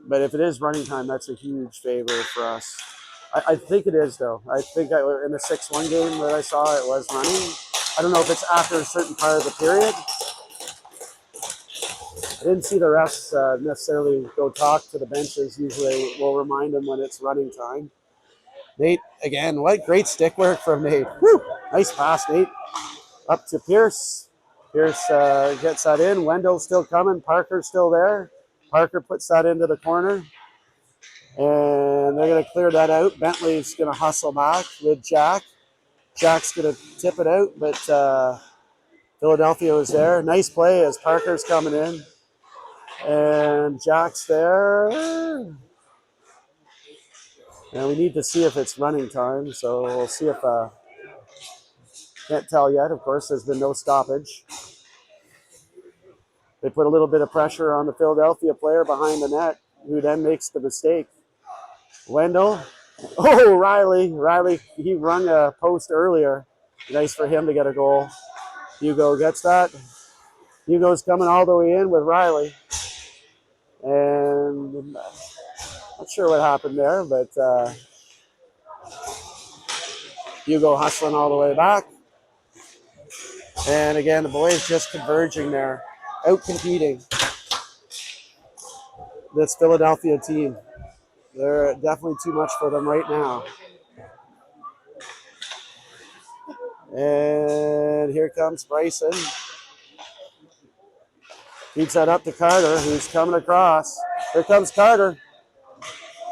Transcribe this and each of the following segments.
But if it is running time, that's a huge favor for us. I think it is, though. I think in the 6-1 game that I saw, it was running. I don't know if it's after a certain part of the period. I didn't see the refs necessarily go talk to the benches. Usually we'll remind them when it's running time. Nate, again, what great stick work from Nate. Woo! Nice pass, Nate. Up to Pierce. Pierce gets that in. Wendell's still coming. Parker's still there. Parker puts that into the corner. And they're going to clear that out. Bentley's going to hustle back with Jack. Jack's going to tip it out, but Philadelphia was there. Nice play as Parker's coming in. And Jack's there. And we need to see if it's running time. So we'll see if... can't tell yet. Of course, there's been no stoppage. They put a little bit of pressure on the Philadelphia player behind the net, who then makes the mistake. Wendell. Oh, Riley. Riley, he rung a post earlier. Nice for him to get a goal. Hugo gets that. Hugo's coming all the way in with Riley. And not sure what happened there, but Hugo hustling all the way back. And again, the boys just converging there, out-competing this Philadelphia team. They're definitely too much for them right now. And here comes Bryson. Feeds that up to Carter, who's coming across. Here comes Carter.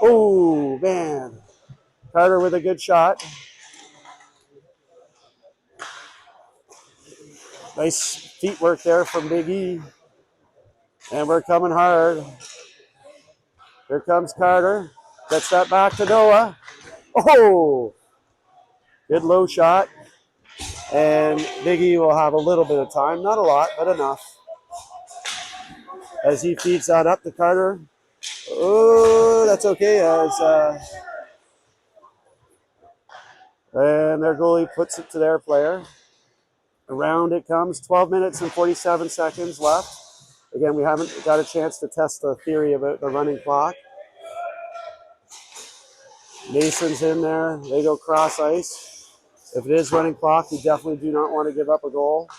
Oh, man. Carter with a good shot. Nice feet work there from Big E. And we're coming hard. Here comes Carter. Gets that back to Noah. Oh! Good low shot. And Big E will have a little bit of time. Not a lot, but enough. As he feeds that up to Carter. Oh, that's okay. And their goalie puts it to their player. Around it comes. 12 minutes and 47 seconds left. Again, we haven't got a chance to test the theory about the running clock. Mason's in there. They go cross ice. If it is running clock, you definitely do not want to give up a goal.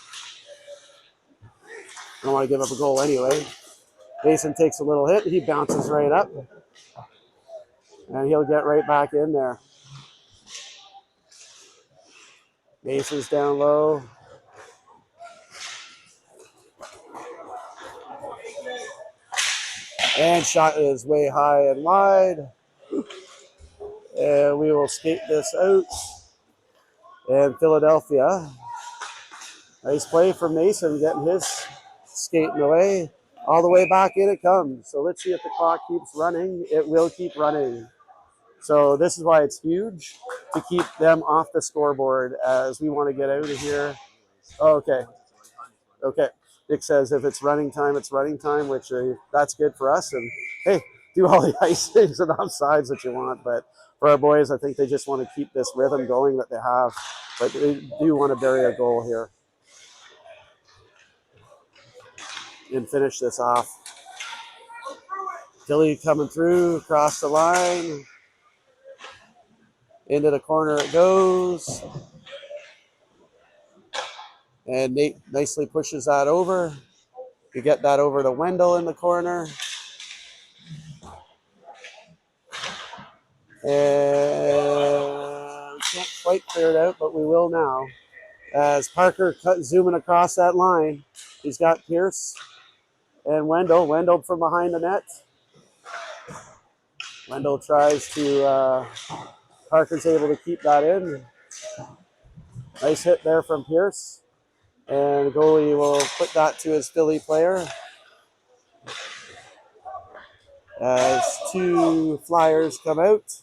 I don't want to give up a goal anyway. Mason takes a little hit. He bounces right up. And he'll get right back in there. Mason's down low. And shot is way high and wide. And we will skate this out. And Philadelphia. Nice play from Mason, getting his skating away. All the way back in it comes. So let's see if the clock keeps running. It will keep running. So this is why it's huge, to keep them off the scoreboard as we want to get out of here. Oh, okay. Okay. Nick says if it's running time, it's running time, which that's good for us. And hey, do all the icings and offsides that you want. But for our boys, I think they just want to keep this rhythm going that they have. But they do want to bury a goal here and finish this off. Philly coming through, across the line. Into the corner it goes. And Nate nicely pushes that over. You get that over to Wendell in the corner. And can't quite clear it out, but we will now. As Parker zooming across that line, he's got Pierce and Wendell. Wendell from behind the net. Wendell tries to, Parker's able to keep that in. Nice hit there from Pierce. And the goalie will put that to his Philly player. As two Flyers come out.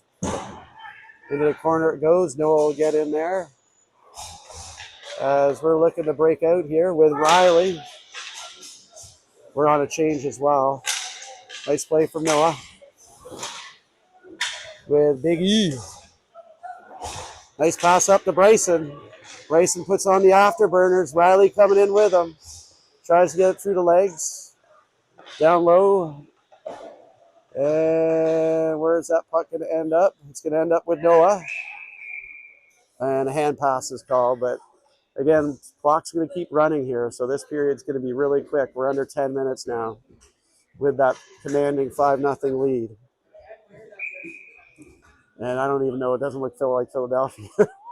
Into the corner it goes. Noah will get in there. As we're looking to break out here with Riley. We're on a change as well. Nice play from Noah. With Big E. Nice pass up to Bryson. Bryson puts on the afterburners. Riley coming in with him. Tries to get it through the legs. Down low. And where's that puck going to end up? It's going to end up with Noah. And a hand pass is called. But again, clock's going to keep running here. So this period's going to be really quick. We're under 10 minutes now with that commanding 5-0 lead. And I don't even know. It doesn't look like Philadelphia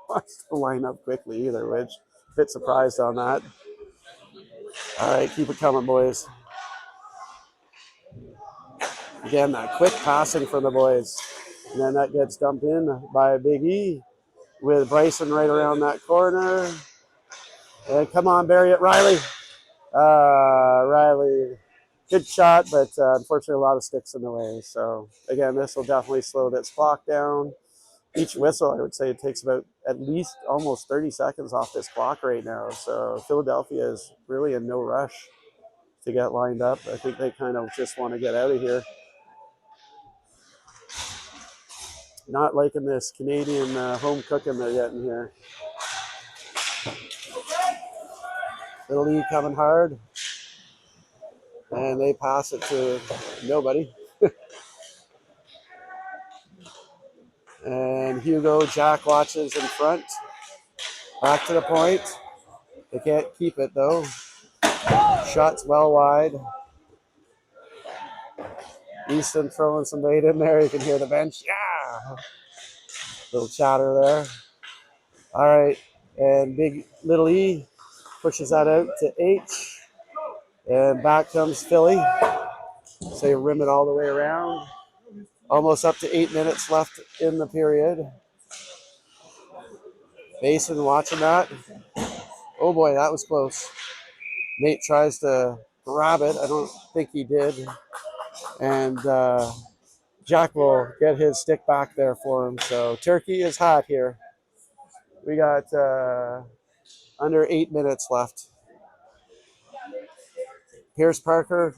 wants to line up quickly either, which a bit surprised on that. All right, keep it coming, boys. Again, that quick passing from the boys. And then that gets dumped in by Big E with Bryson right around that corner. And come on, bury it, Riley. Riley, good shot, but unfortunately a lot of sticks in the way. So again, this will definitely slow this clock down. Each whistle, I would say, it takes about at least almost 30 seconds off this clock right now. So Philadelphia is really in no rush to get lined up. I think they kind of just want to get out of here. Not liking this Canadian home cooking they're getting here. Italy coming hard. And they pass it to nobody. And Hugo, Jack watches in front. Back to the point. They can't keep it though. Shots well wide. Easton throwing some weight in there. You can hear the bench. Yeah. Little chatter there. All right. And big little E pushes that out to H. And back comes Philly. So they rim it all the way around. Almost up to 8 minutes left in the period. Mason watching that. Oh boy, that was close. Nate tries to grab it. I don't think he did. And Jack will get his stick back there for him. So Turkey is hot here. We got under 8 minutes left. Here's Parker,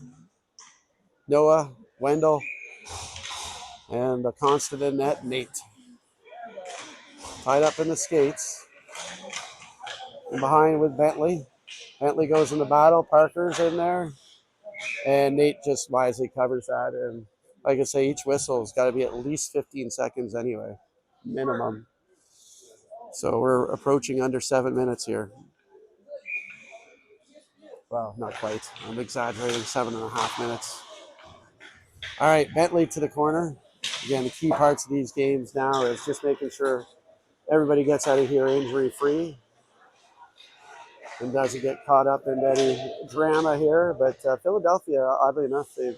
Noah, Wendell, and the constant in net, Nate. Tied up in the skates. And behind with Bentley. Bentley goes into battle. Parker's in there. And Nate just wisely covers that. And like I say, each whistle's got to be at least 15 seconds anyway, minimum. So we're approaching under 7 minutes here. Well, not quite. I'm exaggerating, 7.5 minutes. All right, Bentley to the corner. Again, the key parts of these games now is just making sure everybody gets out of here injury-free and doesn't get caught up in any drama here. But Philadelphia, oddly enough, they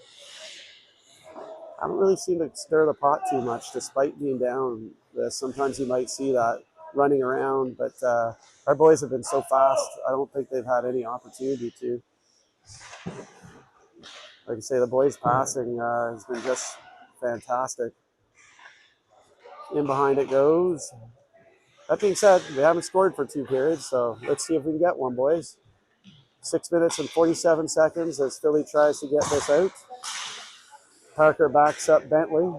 haven't really seemed to stir the pot too much despite being down. Sometimes you might see that running around, but our boys have been so fast, I don't think they've had any opportunity to. Like I say, the boys' passing has been just fantastic. In behind it goes. That being said, we haven't scored for 2 periods, so let's see if we can get one, boys. 6 minutes and 47 seconds as Philly tries to get this out. Parker backs up Bentley.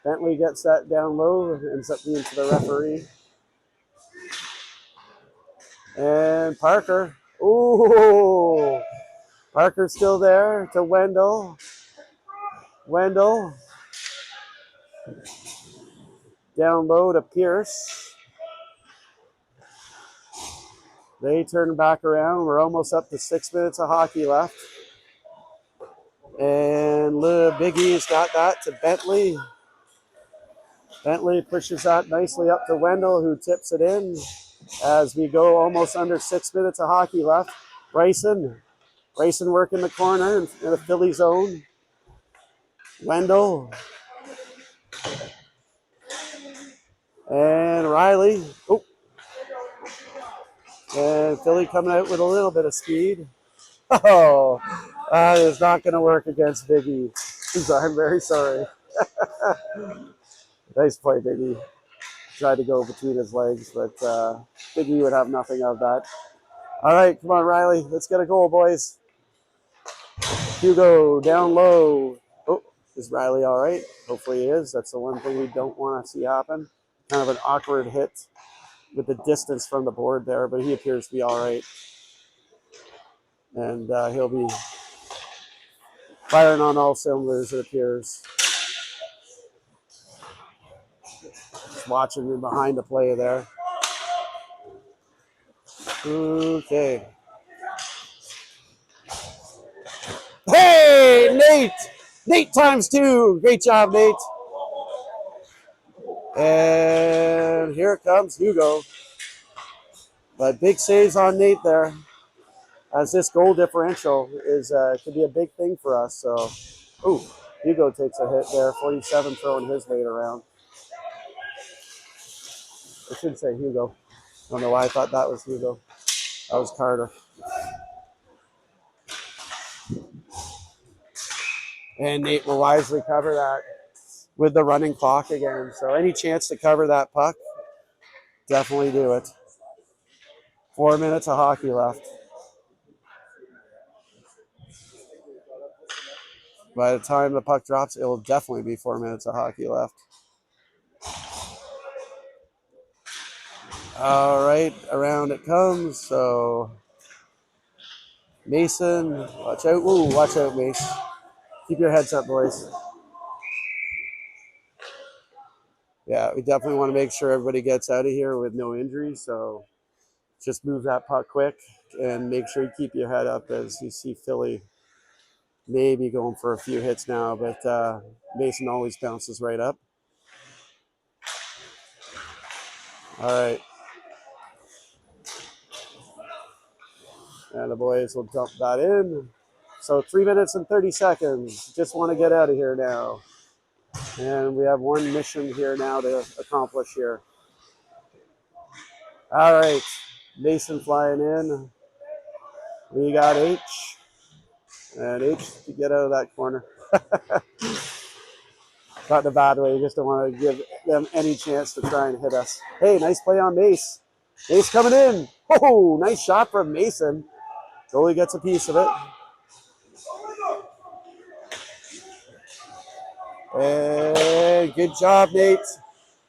Bentley gets that down low, ends up being to the referee. And Parker. Ooh! Parker's still there to Wendell. Wendell. Down low to Pierce. They turn back around. We're almost up to 6 minutes of hockey left. And Big E's got that to Bentley. Bentley pushes that nicely up to Wendell, who tips it in as we go almost under 6 minutes of hockey left. Bryson working the corner in the Philly zone. Wendell. And Riley. Oh. And Philly coming out with a little bit of speed. Oh, that is not going to work against Big E. I'm very sorry. Nice play, Big E. Tried to go between his legs, but Big E would have nothing of that. All right, come on, Riley. Let's get a goal, boys. Hugo down low. Oh, is Riley all right? Hopefully he is. That's the one thing we don't want to see happen. Kind of an awkward hit with the distance from the board there, but he appears to be all right. And he'll be firing on all cylinders, it appears. just watching him behind the play there. Okay. Hey, Nate! Nate times 2. Great job, Nate. And here comes Hugo. But big saves on Nate there, as this goal differential is could be a big thing for us. So, ooh, Hugo takes a hit there. 47 throwing his weight around. I should say Hugo. I don't know why I thought that was Hugo. That was Carter. And Nate will wisely cover that with the running clock again. So any chance to cover that puck, definitely do it. 4 minutes of hockey left. By the time the puck drops, it will definitely be 4 minutes of hockey left. All right, around it comes. So Mason, watch out. Ooh, watch out, Mace. Keep your heads up, boys. Yeah, we definitely want to make sure everybody gets out of here with no injuries. So just move that puck quick and make sure you keep your head up as you see Philly maybe going for a few hits now, but Mason always bounces right up. All right. And the boys will dump that in. So 3 minutes and 30 seconds. Just want to get out of here now. And we have one mission here now to accomplish here. All right. Mason flying in. We got H. And H to get out of that corner. Not in a bad way. You just don't want to give them any chance to try and hit us. Hey, nice play on Mace. Mace coming in. Oh, nice shot from Mason. Goalie gets a piece of it. And good job, Nate.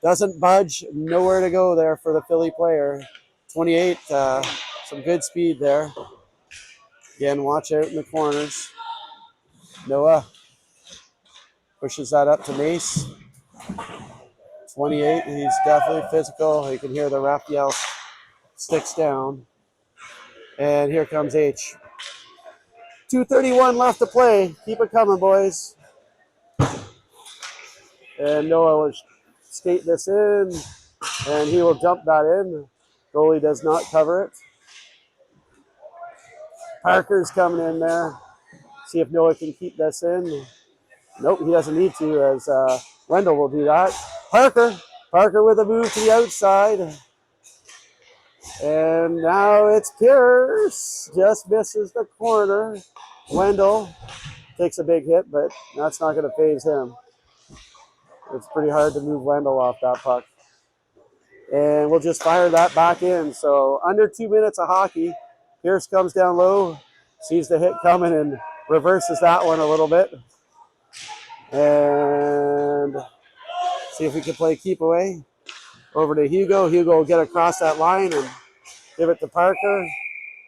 Doesn't budge. Nowhere to go there for the Philly player. 28, some good speed there. Again, watch out in the corners. Noah pushes that up to Mace. 28, he's definitely physical. You can hear the ref yell, sticks down. And here comes H. 2:31 left to play. Keep it coming, boys. And Noah will skate this in, and he will dump that in. Goalie does not cover it. Parker's coming in there. See if Noah can keep this in. Nope, he doesn't need to, as Wendell will do that. Parker with a move to the outside. And now it's Pierce. Just misses the corner. Wendell takes a big hit, but that's not going to faze him. It's pretty hard to move Wendell off that puck. And we'll just fire that back in. So under 2 minutes of hockey. Pierce comes down low, sees the hit coming, and reverses that one a little bit. And see if we can play keep away. Over to Hugo. Hugo will get across that line and give it to Parker.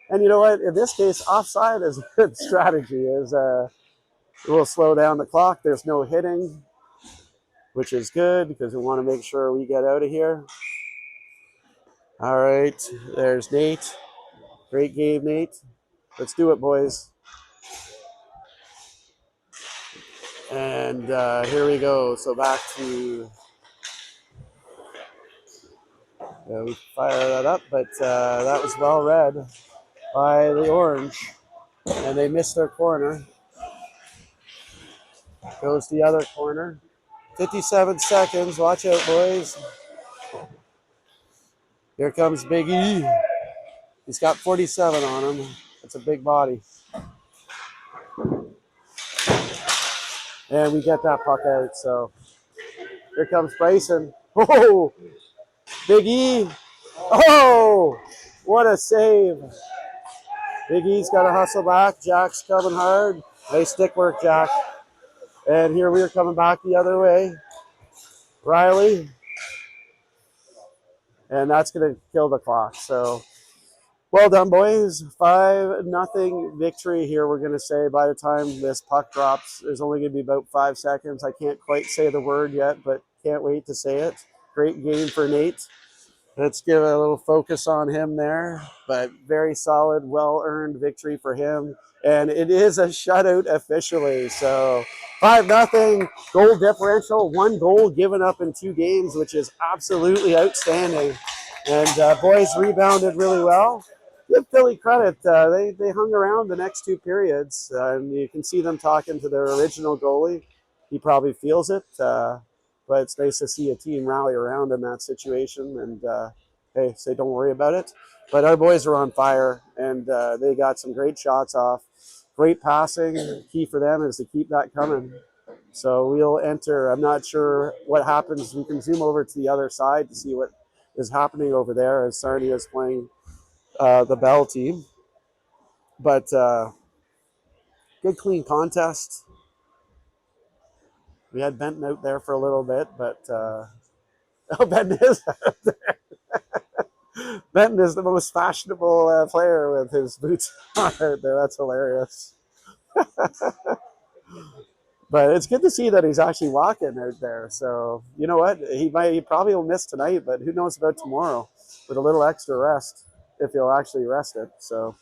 And you know what? In this case, offside is a good strategy. We'll slow down the clock. There's no hitting, which is good because we want to make sure we get out of here. All right, there's Nate. Great game, Nate. Let's do it, boys. And here we go. So back to, we fire that up, but that was well read by the Orange. And they missed their corner. Goes the other corner. 57 seconds. Watch out, boys. Here comes Big E. He's got 47 on him. That's a big body. And we get that puck out. So here comes Bryson. Oh, Big E. Oh, what a save. Big E's got to hustle back. Jack's coming hard. Nice stick work, Jack. And here we are coming back the other way. Riley. And that's going to kill the clock. So well done, boys. 5-0 victory here, we're going to say, by the time this puck drops. There's only going to be about 5 seconds. I can't quite say the word yet, but can't wait to say it. Great game for Nate. Let's give a little focus on him there, but very solid, well-earned victory for him. And it is a shutout officially. So 5-0 goal differential, 1 goal given up in 2 games, which is absolutely outstanding. And boys rebounded really well. Give Philly credit. They hung around the next 2 periods, and you can see them talking to their original goalie. He probably feels it. But it's nice to see a team rally around in that situation and hey, say don't worry about it. But our boys are on fire and they got some great shots off. Great passing. Key for them is to keep that coming. So we'll enter. I'm not sure what happens. We can zoom over to the other side to see what is happening over there as Sarnia is playing the Bell team. But good, clean contest. We had Benton out there for a little bit, but oh, Benton is out there. Benton is the most fashionable player with his boots on out there. That's hilarious. But it's good to see that he's actually walking out there. So you know what? He probably will miss tonight, but who knows about tomorrow with a little extra rest if he'll actually rest it. So